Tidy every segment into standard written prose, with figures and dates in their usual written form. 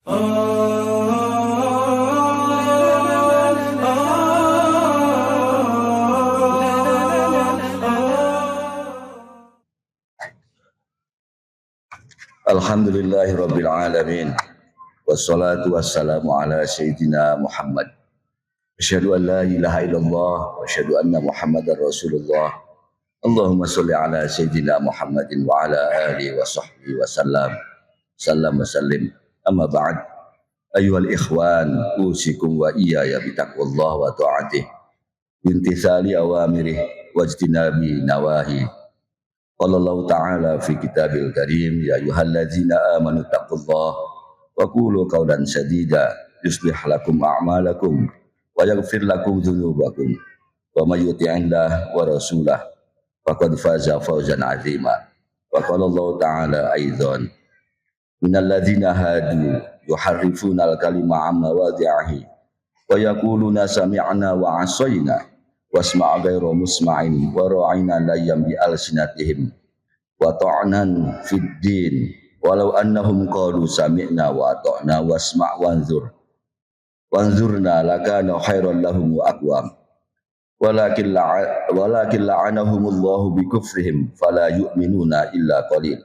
Alhamdulillahirabbil alamin. Wassalatu wassalamu ala sayyidina Muhammad. Asyhadu an la ilaha illallah wa asyhadu anna Muhammadar Rasulullah. Allahumma sholli ala sayyidina Muhammadin wa ala alihi wa sahbihi wa sallam. Sallam wa sallim. Amma ba'd. Ayyuhal ikhwan, usikum wa iyaya bitaqwallah wa ta'atih. Bimtithali awamirih wajtinabi nawahi. Qala Allah Ta'ala fi kitabil karim, ya ayyuhalladzina amanu taqullaha wa qulu qawlan sadida yuslih lakum a'malakum wa yaghfir lakum dzunubakum wa may yuti'illah wa rasulah faqad faza fawzan 'azima. Wa qala Allah Ta'ala aidzan, minal ladzina hadu yuharrifuna al-kalima 'an mawadhi'ihi wa yaquluna sami'na wa 'asayna wasma' ghairu musma'in wa ra'ina layyam bi alsinatihim wa ta'nan fid din walau annahum qalu sami'na wa ata'na wasma' wanzurna lakana khairan lahum wa aqwam walakin la'anahumullahu bi kufrihim fala yu'minuna illa qalil.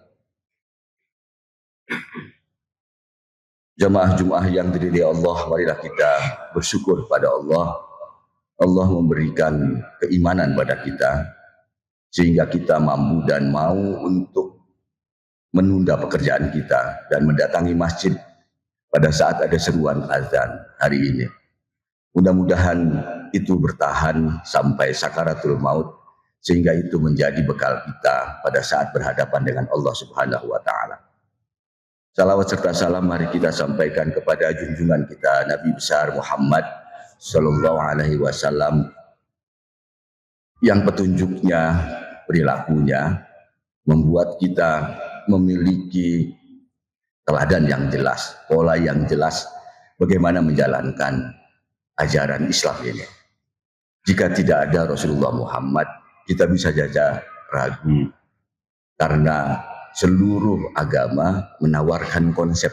Jamaah yang diridai Allah, marilah kita bersyukur pada Allah. Allah memberikan keimanan pada kita sehingga kita mampu dan mau untuk menunda pekerjaan kita dan mendatangi masjid pada saat ada seruan azan hari ini. Mudah-mudahan itu bertahan sampai sakaratul maut sehingga itu menjadi bekal kita pada saat berhadapan dengan Allah Subhanahu wa taala. Salawat serta salam mari kita sampaikan kepada junjungan kita Nabi besar Muhammad Sallallahu Alaihi Wasallam yang petunjuknya, perilakunya membuat kita memiliki teladan yang jelas, pola yang jelas bagaimana menjalankan ajaran Islam ini. Jika tidak ada Rasulullah Muhammad, kita bisa saja ragu karena seluruh agama menawarkan konsep,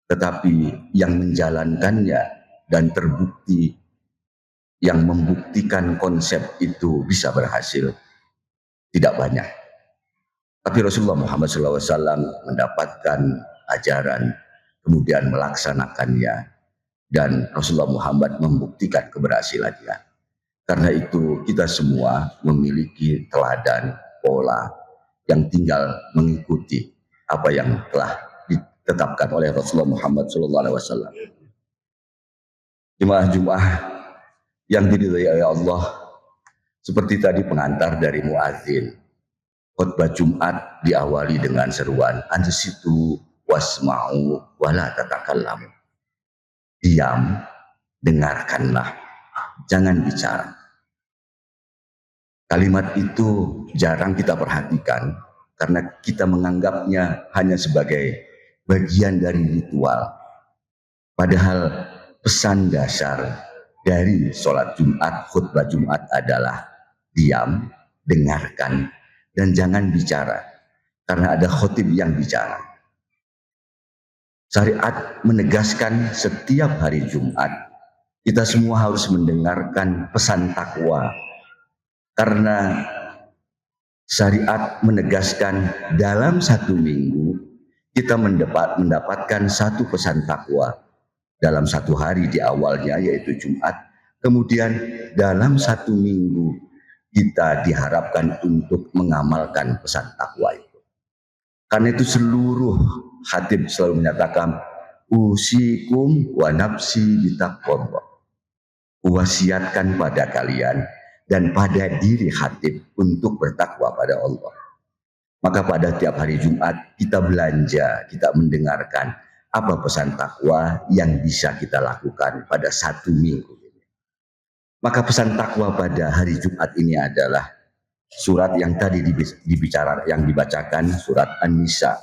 tetapi yang menjalankannya dan terbukti yang membuktikan konsep itu bisa berhasil tidak banyak. Tapi Rasulullah Muhammad SAW mendapatkan ajaran, kemudian melaksanakannya, dan Rasulullah Muhammad membuktikan keberhasilannya. Karena itu kita semua memiliki teladan, pola yang tinggal mengikuti apa yang telah ditetapkan oleh Rasulullah Muhammad SAW. Jemaah yang diridhai oleh Allah, seperti tadi pengantar dari muadzin, khutbah Jumat diawali dengan seruan ansitu wasma'u wala tatakallamu. Diam, dengarkanlah, jangan bicara. Kalimat itu jarang kita perhatikan karena kita menganggapnya hanya sebagai bagian dari ritual. Padahal pesan dasar dari sholat Jumat, khutbah Jumat adalah diam, dengarkan, dan jangan bicara. Karena ada khotib yang bicara. Syariat menegaskan setiap hari Jumat, kita semua harus mendengarkan pesan takwa. Karena syariat menegaskan dalam satu minggu, kita mendapatkan satu pesan takwa. Dalam satu hari di awalnya yaitu Jumat, kemudian dalam satu minggu kita diharapkan untuk mengamalkan pesan takwa itu. Karena itu seluruh khatib selalu menyatakan usikum wa nafsi bitaqwallah. Wasiatkan pada kalian dan pada diri khatib untuk bertakwa pada Allah. Maka pada tiap hari Jumat kita belanja, kita mendengarkan apa pesan takwa yang bisa kita lakukan pada satu minggu ini. Maka pesan takwa pada hari Jumat ini adalah surat yang tadi dibacakan, surat An-Nisa,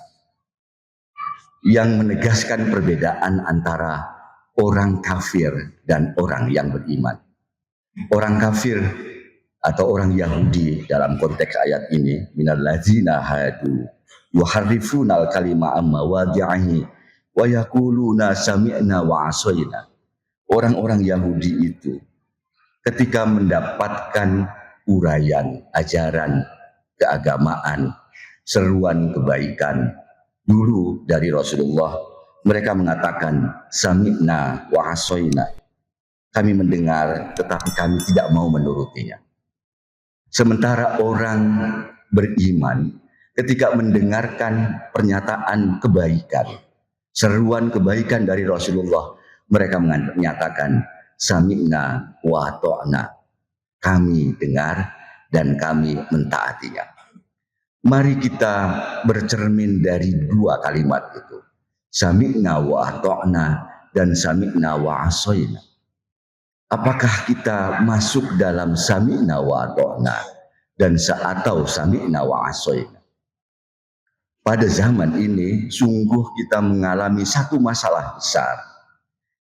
yang menegaskan perbedaan antara orang kafir dan orang yang beriman. Orang kafir atau orang Yahudi dalam konteks ayat ini, minal ladzina hadu yuharrifunal kalima amma wadi'ahi wa yaquluna sami'na wa asoina. Orang-orang Yahudi itu ketika mendapatkan uraian, ajaran, keagamaan, seruan kebaikan dulu dari Rasulullah, mereka mengatakan sami'na wa asoina. Kami mendengar tetapi kami tidak mau menurutinya. Sementara orang beriman ketika mendengarkan pernyataan kebaikan, seruan kebaikan dari Rasulullah, mereka menyatakan sami'na wa ta'na. Kami dengar dan kami mentaatinya. Mari kita bercermin dari dua kalimat itu. Sami'na wa ta'na dan sami'na wa asoina. Apakah kita masuk dalam sami'na wa ta'na dan atau sami'na wa asoina? Pada zaman ini sungguh kita mengalami satu masalah besar,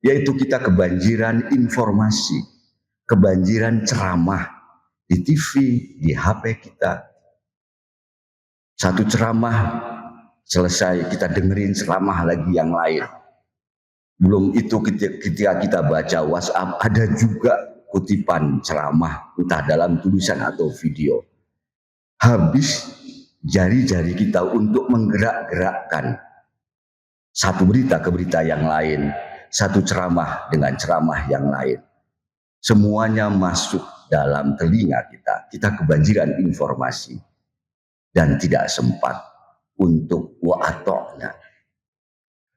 yaitu kita kebanjiran informasi, kebanjiran ceramah di TV, di HP kita. Satu ceramah selesai, kita dengerin ceramah lagi yang lain. Belum itu ketika kita baca WhatsApp, ada juga kutipan ceramah, entah dalam tulisan atau video. Habis jari-jari kita untuk menggerak-gerakkan satu berita ke berita yang lain, satu ceramah dengan ceramah yang lain. Semuanya masuk dalam telinga kita. Kita kebanjiran informasi dan tidak sempat untuk wa'atokna.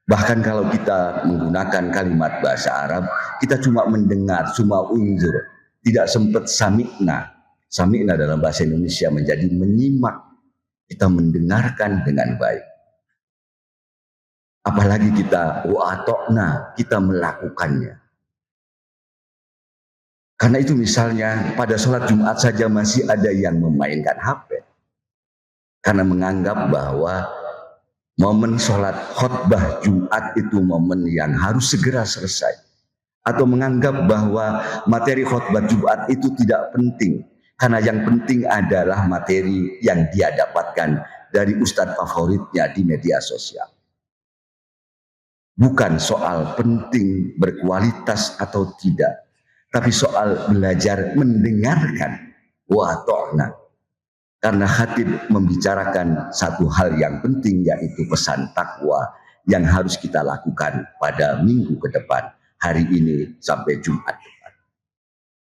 Bahkan kalau kita menggunakan kalimat bahasa Arab, kita cuma mendengar, cuma unzur, tidak sempat sami'na. Sami'na dalam bahasa Indonesia menjadi menyimak, kita mendengarkan dengan baik. Apalagi kita wa'atokna, kita melakukannya. Karena itu misalnya pada sholat Jumat saja masih ada yang memainkan HP. Karena menganggap bahwa momen sholat khutbah Jumat itu momen yang harus segera selesai. Atau menganggap bahwa materi khutbah Jumat itu tidak penting. Karena yang penting adalah materi yang dia dapatkan dari ustadz favoritnya di media sosial. Bukan soal penting berkualitas atau tidak, tapi soal belajar mendengarkan wa ta'na. Karena khatib membicarakan satu hal yang penting, yaitu pesan takwa yang harus kita lakukan pada minggu ke depan, hari ini sampai Jumat depan.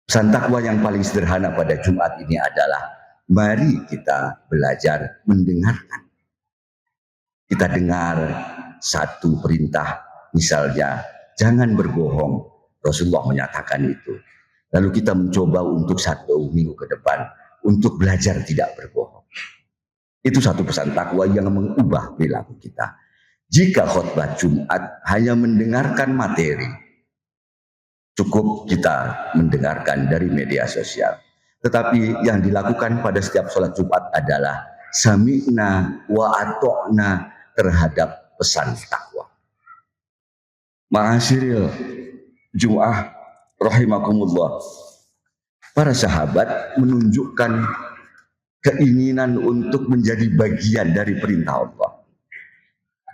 Pesan takwa yang paling sederhana pada Jumat ini adalah mari kita belajar mendengarkan. Kita dengar satu perintah, misalnya jangan berbohong. Rasulullah menyatakan itu. Lalu kita mencoba untuk satu minggu ke depan untuk belajar tidak berbohong. Itu satu pesan takwa yang mengubah perilaku kita. Jika khutbah Jumat hanya mendengarkan materi, cukup kita mendengarkan dari media sosial. Tetapi yang dilakukan pada setiap sholat Jumat adalah sami'na wa ato'na terhadap pesan takwa. Ma'asyiril Jum'ah rahimakumullah. Para sahabat menunjukkan keinginan untuk menjadi bagian dari perintah Allah.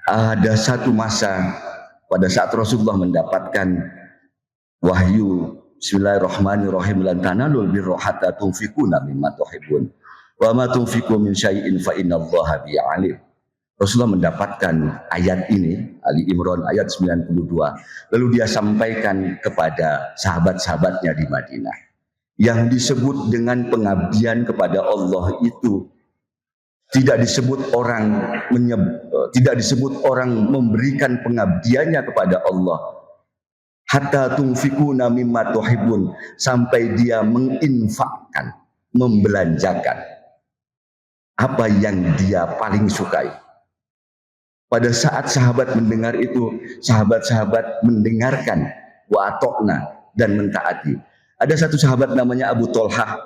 Ada satu masa pada saat Rasulullah mendapatkan wahyu Bismillahirrahmanirrahim, lan tanalul birra hatta tunfiquna mimma tuhibbun wa ma tunfiqu min syai'in fa innallaha bihi alim. Rasulullah mendapatkan ayat ini, Ali Imran ayat 92, lalu dia sampaikan kepada sahabat-sahabatnya di Madinah. Yang disebut dengan pengabdian kepada Allah itu tidak disebut orang memberikan pengabdiannya kepada Allah hatta tunfikuna mimma tuhibbun, sampai dia menginfakkan, membelanjakan apa yang dia paling sukai. Pada saat sahabat mendengar itu, sahabat-sahabat mendengarkan wa atokna dan mentaati. Ada satu sahabat namanya Abu Tolhah.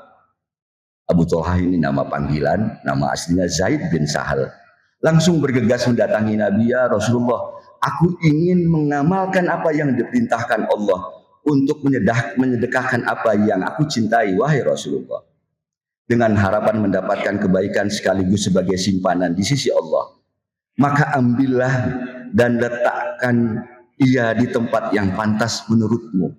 Abu Tolhah ini nama panggilan, nama aslinya Zaid bin Sahal. Langsung bergegas mendatangi Nabi, ya Rasulullah, aku ingin mengamalkan apa yang diperintahkan Allah untuk menyedekahkan apa yang aku cintai, wahai Rasulullah. Dengan harapan mendapatkan kebaikan sekaligus sebagai simpanan di sisi Allah. Maka ambillah dan letakkan ia di tempat yang pantas menurutmu.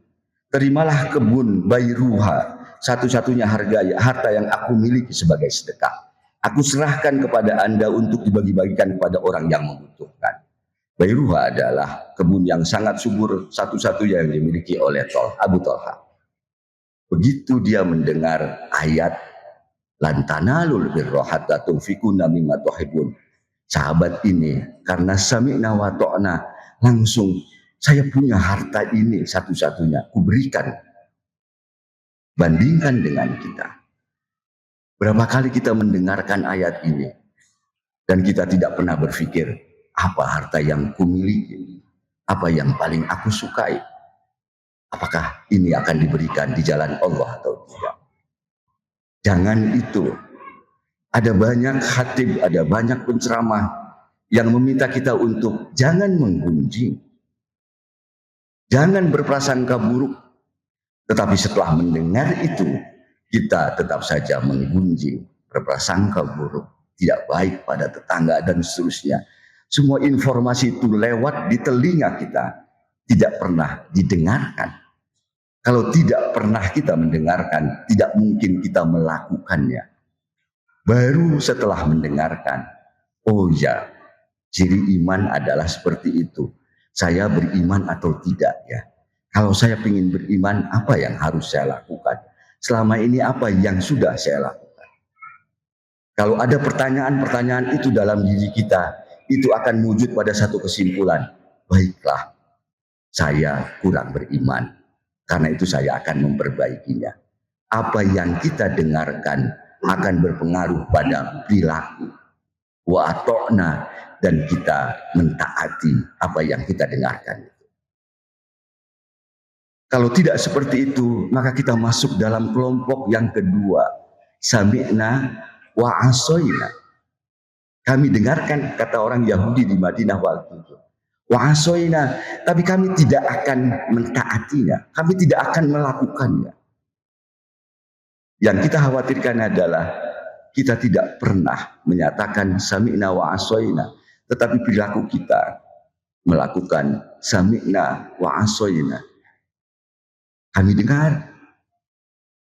Terimalah kebun Bairuha, satu-satunya harta yang aku miliki sebagai sedekah. Aku serahkan kepada Anda untuk dibagi-bagikan kepada orang yang membutuhkan. Bairuha adalah kebun yang sangat subur, satu-satunya yang dimiliki oleh Abu Talha. Begitu dia mendengar ayat lan tanalul birra hatta tunfiquna mimma tuhibbun, sahabat ini karena sami'na wa ta'na langsung, saya punya harta ini satu-satunya, kuberikan. Bandingkan dengan kita. Berapa kali kita mendengarkan ayat ini dan kita tidak pernah berpikir, apa harta yang kumiliki, apa yang paling aku sukai, apakah ini akan diberikan di jalan Allah atau tidak. Jangan itu. Ada banyak khatib, ada banyak penceramah yang meminta kita untuk jangan menggunjing, jangan berprasangka buruk. Tetapi setelah mendengar itu, kita tetap saja menggunjing, berprasangka buruk, tidak baik pada tetangga dan seterusnya. Semua informasi itu lewat di telinga kita, tidak pernah didengarkan. Kalau tidak pernah kita mendengarkan, tidak mungkin kita melakukannya. Baru setelah mendengarkan, oh ya, ciri iman adalah seperti itu. Saya beriman atau tidak ya. Kalau saya ingin beriman, apa yang harus saya lakukan? Selama ini apa yang sudah saya lakukan? Kalau ada pertanyaan-pertanyaan itu dalam diri kita, itu akan wujud pada satu kesimpulan. Baiklah, saya kurang beriman. Karena itu saya akan memperbaikinya. Apa yang kita dengarkan akan berpengaruh pada perilaku. Wa ata'na, dan kita mentaati apa yang kita dengarkan. Kalau tidak seperti itu, maka kita masuk dalam kelompok yang kedua. Sami'na wa asoina. Kami dengarkan, kata orang Yahudi di Madinah waktu itu. Wa asoina, tapi kami tidak akan mentaatinya. Kami tidak akan melakukannya. Yang kita khawatirkan adalah kita tidak pernah menyatakan sami'na wa asoina, tetapi perilaku kita melakukan sami'na wa asoina. Kami dengar,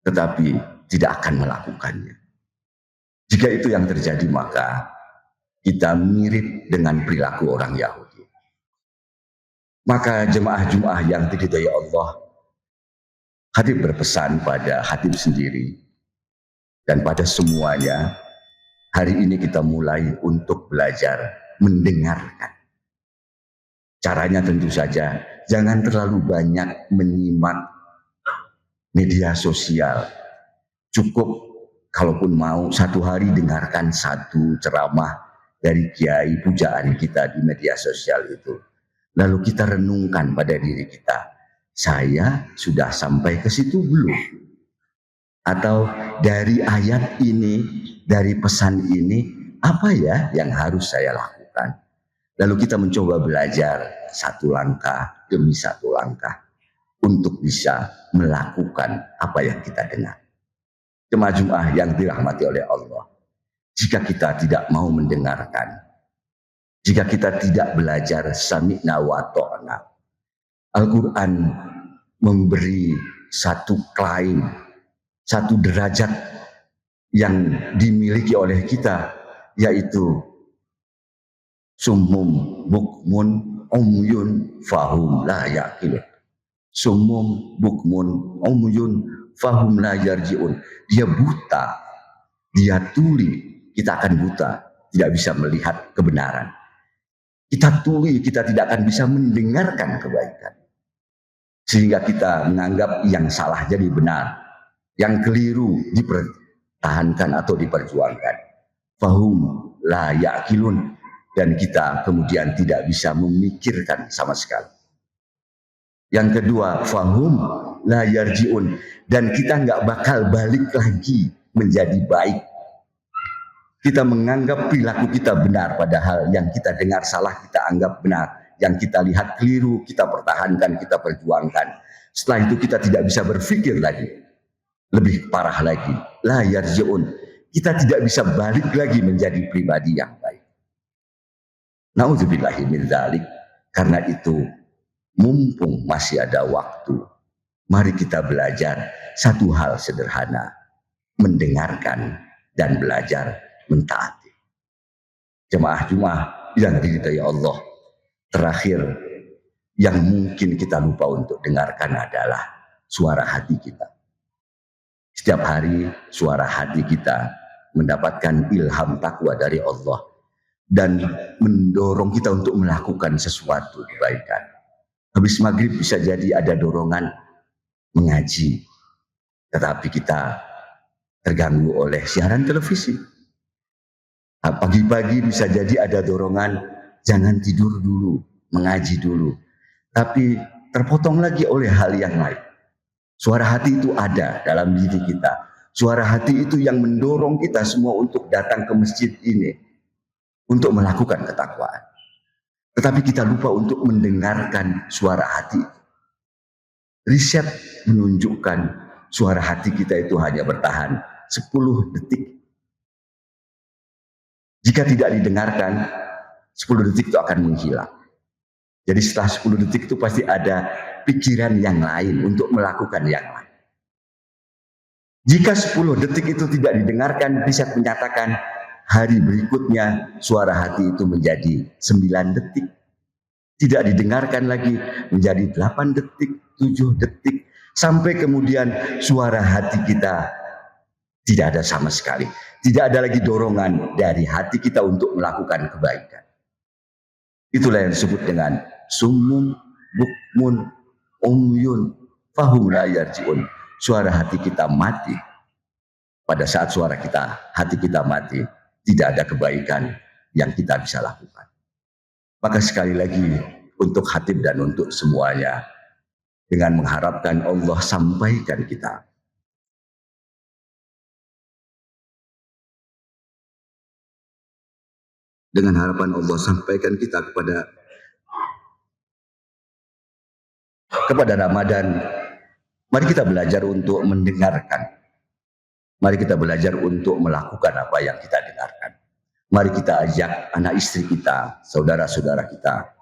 tetapi tidak akan melakukannya. Jika itu yang terjadi, maka kita mirip dengan perilaku orang Yahudi. Maka jemaah-jemaah yang diridhai Allah, Khatib berpesan pada Khatib sendiri dan pada semuanya, hari ini kita mulai untuk belajar mendengarkan. Caranya tentu saja, jangan terlalu banyak menyimak media sosial. Cukup kalaupun mau satu hari dengarkan satu ceramah dari kiai pujaan kita di media sosial itu. Lalu kita renungkan pada diri kita, saya sudah sampai ke situ belum? Atau dari ayat ini, dari pesan ini, apa ya yang harus saya lakukan? Lalu kita mencoba belajar satu langkah demi satu langkah untuk bisa melakukan apa yang kita dengar. Jemaah-jemaah yang dirahmati oleh Allah, jika kita tidak mau mendengarkan, jika kita tidak belajar sami'na wa ta'na, Al-Quran memberi satu klaim, satu derajat yang dimiliki oleh kita, yaitu summum bukmun umyun fahum la yaqilun. Summum bukmun umyun fahum la yarji'un. Dia buta, dia tuli, kita akan buta, tidak bisa melihat kebenaran. Kita tuli, kita tidak akan bisa mendengarkan kebaikan. Sehingga kita menganggap yang salah jadi benar, yang keliru dipertahankan atau diperjuangkan. Fahum la yaqilun, dan kita kemudian tidak bisa memikirkan sama sekali. Yang kedua, fahum la yarji'un, dan kita nggak bakal balik lagi menjadi baik. Kita menganggap perilaku kita benar, padahal yang kita dengar salah kita anggap benar, yang kita lihat keliru kita pertahankan, kita perjuangkan. Setelah itu kita tidak bisa berpikir lagi. Lebih parah lagi, la yarji'un, kita tidak bisa balik lagi menjadi pribadi yang baik. Nauzubillahi min dzalik. Karena itu, mumpung masih ada waktu, mari kita belajar satu hal sederhana, mendengarkan dan belajar mentaati. Jemaah-jemaah yang diridhai Allah, terakhir yang mungkin kita lupa untuk dengarkan adalah suara hati kita. Setiap hari suara hati kita mendapatkan ilham takwa dari Allah dan mendorong kita untuk melakukan sesuatu kebaikan. Habis maghrib bisa jadi ada dorongan mengaji, tetapi kita terganggu oleh siaran televisi. Pagi-pagi bisa jadi ada dorongan jangan tidur dulu, mengaji dulu, tapi terpotong lagi oleh hal yang lain. Suara hati itu ada dalam diri kita. Suara hati itu yang mendorong kita semua untuk datang ke masjid ini, untuk melakukan ketakwaan. Tetapi kita lupa untuk mendengarkan suara hati. Riset menunjukkan suara hati kita itu hanya bertahan 10 detik. Jika tidak didengarkan, 10 detik itu akan menghilang. Jadi setelah 10 detik itu pasti ada pikiran yang lain untuk melakukan yang lain. Jika 10 detik itu tidak didengarkan, riset menyatakan hari berikutnya suara hati itu menjadi 9 detik. Tidak didengarkan lagi menjadi 8 detik, 7 detik. Sampai kemudian suara hati kita tidak ada sama sekali. Tidak ada lagi dorongan dari hati kita untuk melakukan kebaikan. Itulah yang disebut dengan summun, bukmun, umyun, fahum la yarji'un. Suara hati kita mati. Pada saat hati kita mati, tidak ada kebaikan yang kita bisa lakukan. Maka sekali lagi untuk khatib dan untuk semuanya, dengan mengharapkan Allah sampaikan kita dengan harapan Allah sampaikan kita kepada Ramadan. Mari kita belajar untuk mendengarkan. Mari kita belajar untuk melakukan apa yang kita dengarkan. Mari kita ajak anak istri kita, saudara-saudara kita,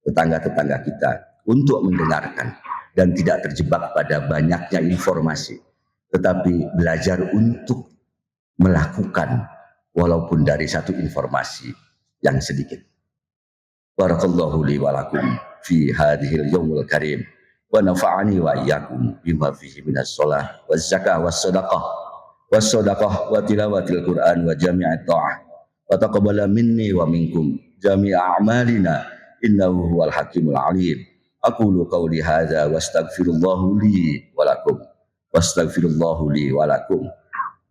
tetangga-tetangga kita untuk mendengarkan dan tidak terjebak pada banyaknya informasi, tetapi belajar untuk melakukan walaupun dari satu informasi yang sedikit. Barakallahu li wa lakum fi hadhil yawmil karim wa nafa'ani wa iyyakum bima fihi minas shalah waz zakah was sadaqah wa tilawatil Qur'an wa jami'at ta'ah wa taqabbala minni wa minkum jami'a a'malina innahu huwal hakimul alim. Aqulu qawli hadza wastaghfirullahu li wa lakum wastaghfirullahu li wa lakum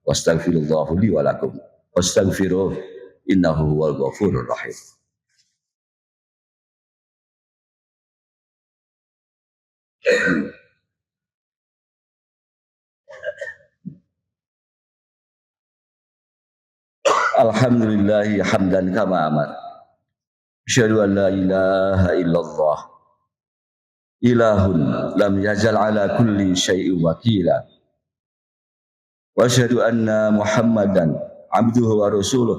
wastaghfirullahu li wa lakum wastaghfiruh innahu huwal ghafurur rahim. Alhamdulillahi hamdan kama amar. Asyhadu an la ilaha illallah ilahun lam yazal ala kulli syai'in wakila. Wa asyhadu anna Muhammadan abduhu wa rasuluh.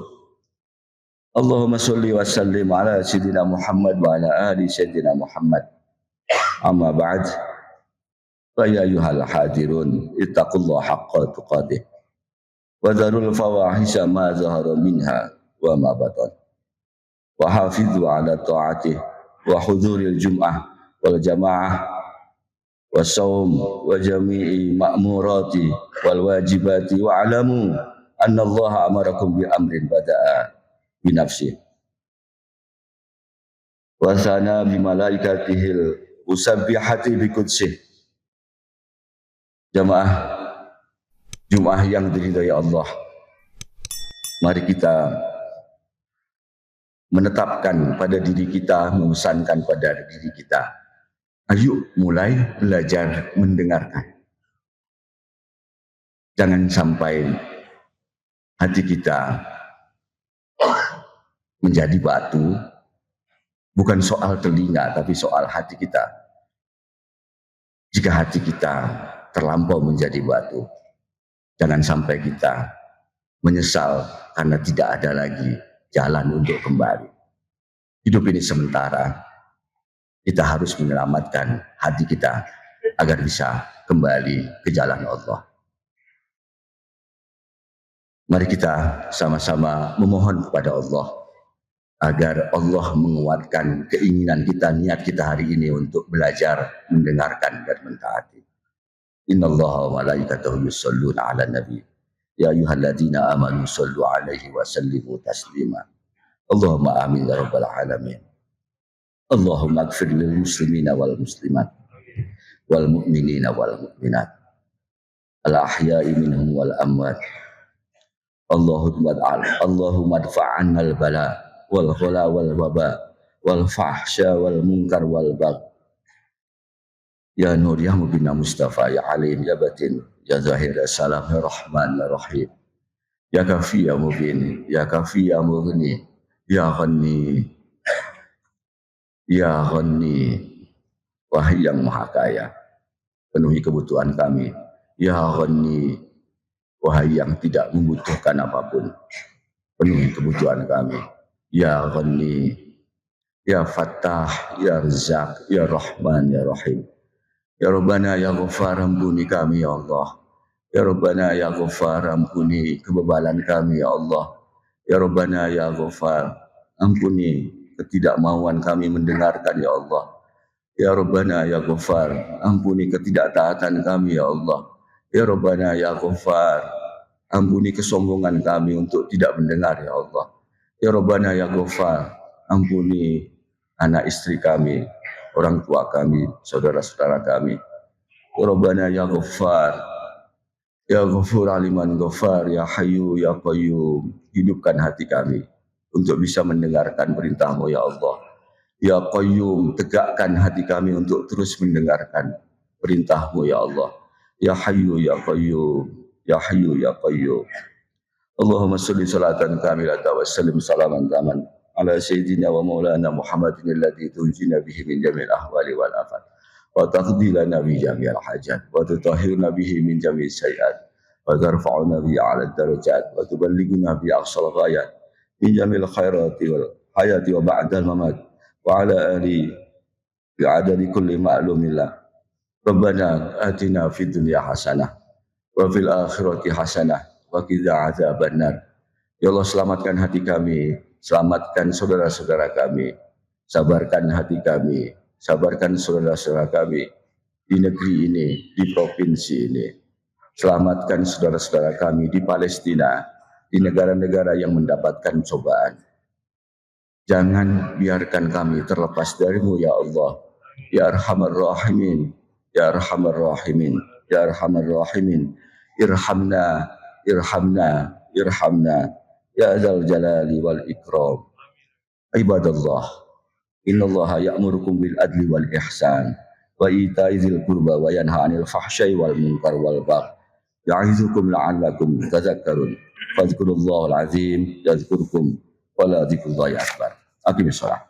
Allahumma sholli wa sallim ala sayyidina Muhammad wa ala ali sayyidina Muhammad. Amma ba'd. Fa ya ayyuhal hadirun ittaqullaha haqqa tuqatih. Wa dharul fawahisha ma zahara minha wa ma batan. Wa hafidhu ala ta'atih wa hudhuril jum'ah wal jamaah wa saum wa jami'i ma'murati wal wajibati wa alamu anna Allah amarakum bi amrin bada'a bi nafsi wa sana bi malaikatihil usabbihati bi qudsih. Jamaah Jumat yang diridhai Allah, mari kita menetapkan pada diri kita, memesankan pada diri kita, ayo mulai belajar mendengarkan. Jangan sampai hati kita menjadi batu, bukan soal telinga tapi soal hati kita. Jika hati kita terlampau menjadi batu, jangan sampai kita menyesal karena tidak ada lagi jalan untuk kembali. Hidup ini sementara. kita harus menyelamatkan hati kita agar bisa kembali ke jalan Allah. Mari kita sama-sama memohon kepada Allah agar Allah menguatkan keinginan kita, niat kita hari ini untuk belajar, mendengarkan dan mentaati. Innallaha wa malaikatahu yusholluna 'alan nabi. Ya ayyuhalladzina amanu shollu 'alaihi wa sallimu taslima. Allahumma amin ya rabbal alamin. Allahumma ighfir lil muslimina wal muslimat wal mu'minina wal mu'minat al ahya'i minhum wal amwat. Allahumma adfa'anna al bala wal ghala wal waba wal fahsya wal munkar wal bagh. Ya Nur ya Mubina Mustafa ya Alim ya Batin ya Zahir ya Salam ya Rahman ya Rahim ya Kafi ya Mubin ya Kafi ya Mughni ya Ghani ya Ghani, wahai yang maha kaya, penuhi kebutuhan kami. Ya Ghani, wahai yang tidak membutuhkan apapun, penuhi kebutuhan kami. Ya Ghani, ya Fattah, ya Razzaq, ya Rahman, ya Rahim. Ya Rabbana ya Ghaffar, ampuni kami ya Allah. Ya Rabbana ya Ghaffar, ampuni kebebalan kami ya Allah. Ya Rabbana ya Ghaffar, ampuni ketidakmauan kami mendengarkan ya Allah. Ya Rabbana ya Ghaffar, ampuni ketidaktaatan kami ya Allah. Ya Rabbana ya Ghaffar, ampuni kesombongan kami untuk tidak mendengar ya Allah. Ya Rabbana ya Ghaffar, ampuni anak istri kami, orang tua kami, saudara-saudara kami. Ya Rabbana ya Ghaffar, ya Ghafur aliman Ghaffar, ya Hayyu ya Qayyum, hidupkan hati kami untuk bisa mendengarkan perintah-Mu ya Allah. Ya Qayyum, tegakkan hati kami untuk terus mendengarkan perintah-Mu ya Allah. Ya Hayyu ya Qayyum, ya Hayyu ya Qayyum. Allahumma sholli salatan kamilatan wa sallim salaman taman ala sayyidina wa maulana Muhammadin alladzi tunjina bihi min jami'il ahwali wal afat wa taqdi lana bi jami'il hajat wa tutahhiruna bihi min jami'is sayyi'at wa tarfa'una bi 'ala darajat wa tuballighuna bi aqsal ghayat min jami'il khairati wal hayati wa ba'dal mamat wa 'ala ali bi 'adadi kulli ma'lumillah. Rabbana atina fid dunya hasanah wa fil akhirati hasanah wa qina adzabannar. Ya Allah, selamatkan hati kami, selamatkan saudara-saudara kami, sabarkan hati kami, sabarkan saudara-saudara kami di negeri ini, di provinsi ini. Selamatkan saudara-saudara kami di Palestina, di negara-negara yang mendapatkan cobaan. Jangan biarkan kami terlepas dari-Mu ya Allah. Ya Arhamar Rahimin, Ya Arhamar Rahimin, Ya Arhamar Rahimin. Irhamna, irhamna, irhamna. Ya Dzal Jalali wal Ikram. Ibadallah, innallaha ya'murukum bil adli wal ihsan wa ita'i dzil qurba wa yanha 'anil fahsya'i wal munkar wal bagh. Ya'izukum la'allakum tadhakkarun. Fadhkurullahal azim yadhkurkum wa la dzikrullahi akbar. Aqimis shalah.